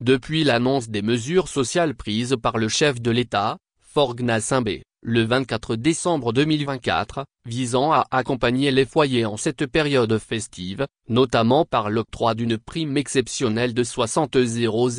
Depuis l'annonce des mesures sociales prises par le chef de l'État, Faure Gnassingbé, le 24 décembre 2024, visant à accompagner les foyers en cette période festive, notamment par l'octroi d'une prime exceptionnelle de 60 000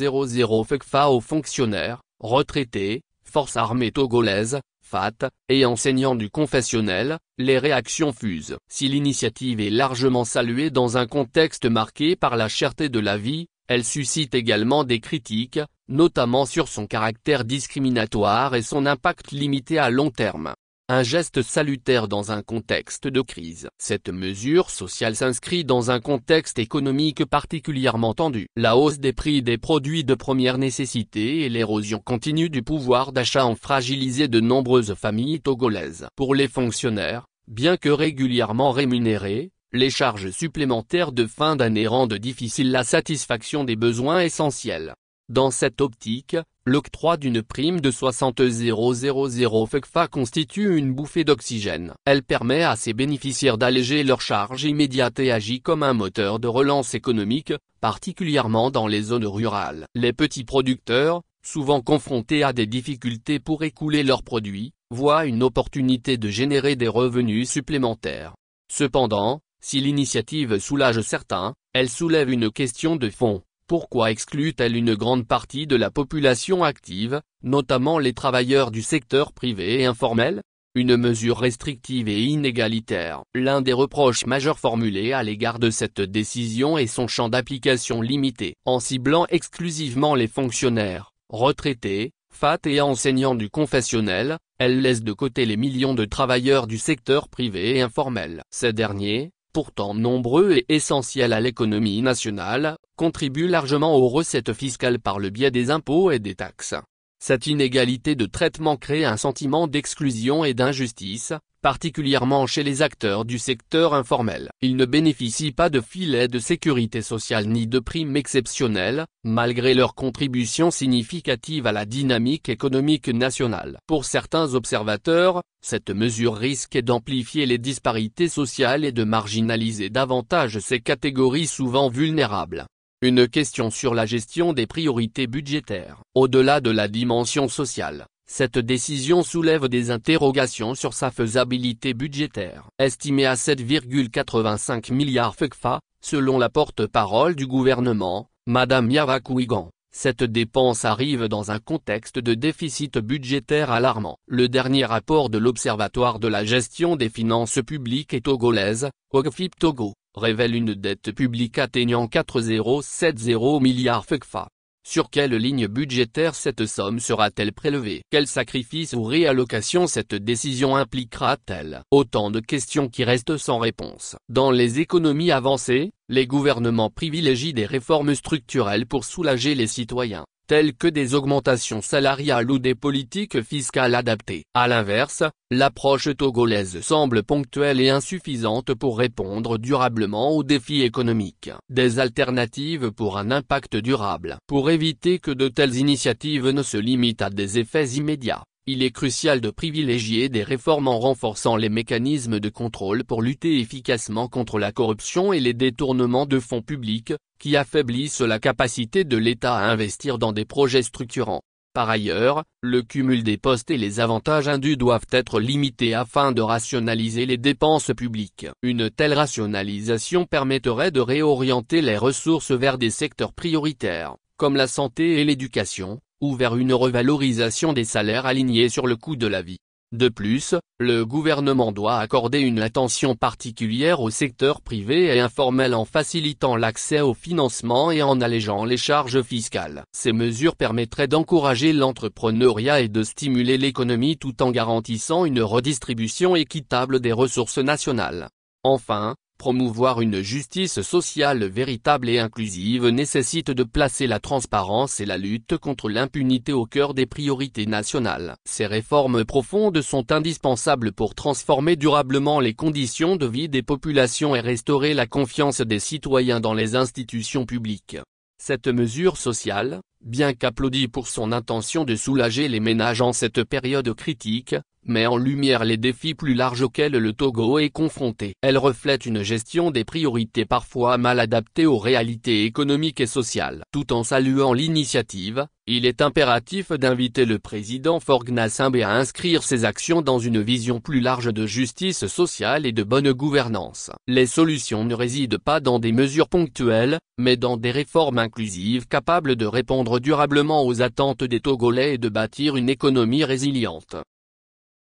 FCFA aux fonctionnaires, retraités, forces armées togolaises, FAT, et enseignants du confessionnel, les réactions fusent. Si l'initiative est largement saluée dans un contexte marqué par la cherté de la vie, elle suscite également des critiques, notamment sur son caractère discriminatoire et son impact limité à long terme. Un geste salutaire dans un contexte de crise. Cette mesure sociale s'inscrit dans un contexte économique particulièrement tendu. La hausse des prix des produits de première nécessité et l'érosion continue du pouvoir d'achat ont fragilisé de nombreuses familles togolaises. Pour les fonctionnaires, bien que régulièrement rémunérés, les charges supplémentaires de fin d'année rendent difficile la satisfaction des besoins essentiels. Dans cette optique, l'octroi d'une prime de 60 000 FCFA constitue une bouffée d'oxygène. Elle permet à ces bénéficiaires d'alléger leurs charges immédiates et agit comme un moteur de relance économique, particulièrement dans les zones rurales. Les petits producteurs, souvent confrontés à des difficultés pour écouler leurs produits, voient une opportunité de générer des revenus supplémentaires. Cependant, si l'initiative soulage certains, elle soulève une question de fond. Pourquoi exclut-elle une grande partie de la population active, notamment les travailleurs du secteur privé et informel? Une mesure restrictive et inégalitaire. L'un des reproches majeurs formulés à l'égard de cette décision est son champ d'application limité. En ciblant exclusivement les fonctionnaires, retraités, FAT et enseignants du confessionnel, elle laisse de côté les millions de travailleurs du secteur privé et informel. Ces derniers, pourtant nombreux et essentiels à l'économie nationale, contribuent largement aux recettes fiscales par le biais des impôts et des taxes. Cette inégalité de traitement crée un sentiment d'exclusion et d'injustice, particulièrement chez les acteurs du secteur informel. Ils ne bénéficient pas de filets de sécurité sociale ni de primes exceptionnelles, malgré leur contribution significative à la dynamique économique nationale. Pour certains observateurs, cette mesure risque d'amplifier les disparités sociales et de marginaliser davantage ces catégories souvent vulnérables. Une question sur la gestion des priorités budgétaires. Au-delà de la dimension sociale, cette décision soulève des interrogations sur sa faisabilité budgétaire. Estimée à 7,85 milliards FCFA, selon la porte-parole du gouvernement, Madame Yava Kouigan, cette dépense arrive dans un contexte de déficit budgétaire alarmant. Le dernier rapport de l'Observatoire de la gestion des finances publiques et togolaises, OGFIP Togo, révèle une dette publique atteignant 4,070 milliards FCFA. Sur quelle ligne budgétaire cette somme sera-t-elle prélevée? Quels sacrifices ou réallocations cette décision impliquera-t-elle? Autant de questions qui restent sans réponse. Dans les économies avancées, les gouvernements privilégient des réformes structurelles pour soulager les citoyens, telles que des augmentations salariales ou des politiques fiscales adaptées. À l'inverse, l'approche togolaise semble ponctuelle et insuffisante pour répondre durablement aux défis économiques. Des alternatives pour un impact durable. Pour éviter que de telles initiatives ne se limitent à des effets immédiats, il est crucial de privilégier des réformes en renforçant les mécanismes de contrôle pour lutter efficacement contre la corruption et les détournements de fonds publics, qui affaiblissent la capacité de l'État à investir dans des projets structurants. Par ailleurs, le cumul des postes et les avantages indus doivent être limités afin de rationaliser les dépenses publiques. Une telle rationalisation permettrait de réorienter les ressources vers des secteurs prioritaires, comme la santé et l'éducation, ou vers une revalorisation des salaires alignés sur le coût de la vie. De plus, le gouvernement doit accorder une attention particulière au secteur privé et informel en facilitant l'accès au financement et en allégeant les charges fiscales. Ces mesures permettraient d'encourager l'entrepreneuriat et de stimuler l'économie tout en garantissant une redistribution équitable des ressources nationales. Enfin, promouvoir une justice sociale véritable et inclusive nécessite de placer la transparence et la lutte contre l'impunité au cœur des priorités nationales. Ces réformes profondes sont indispensables pour transformer durablement les conditions de vie des populations et restaurer la confiance des citoyens dans les institutions publiques. Cette mesure sociale, bien qu'applaudie pour son intention de soulager les ménages en cette période critique, met en lumière les défis plus larges auxquels le Togo est confronté. Elle reflète une gestion des priorités parfois mal adaptée aux réalités économiques et sociales. Tout en saluant l'initiative, il est impératif d'inviter le président Faure Gnassingbé à inscrire ses actions dans une vision plus large de justice sociale et de bonne gouvernance. Les solutions ne résident pas dans des mesures ponctuelles, mais dans des réformes inclusives capables de répondre durablement aux attentes des Togolais et de bâtir une économie résiliente.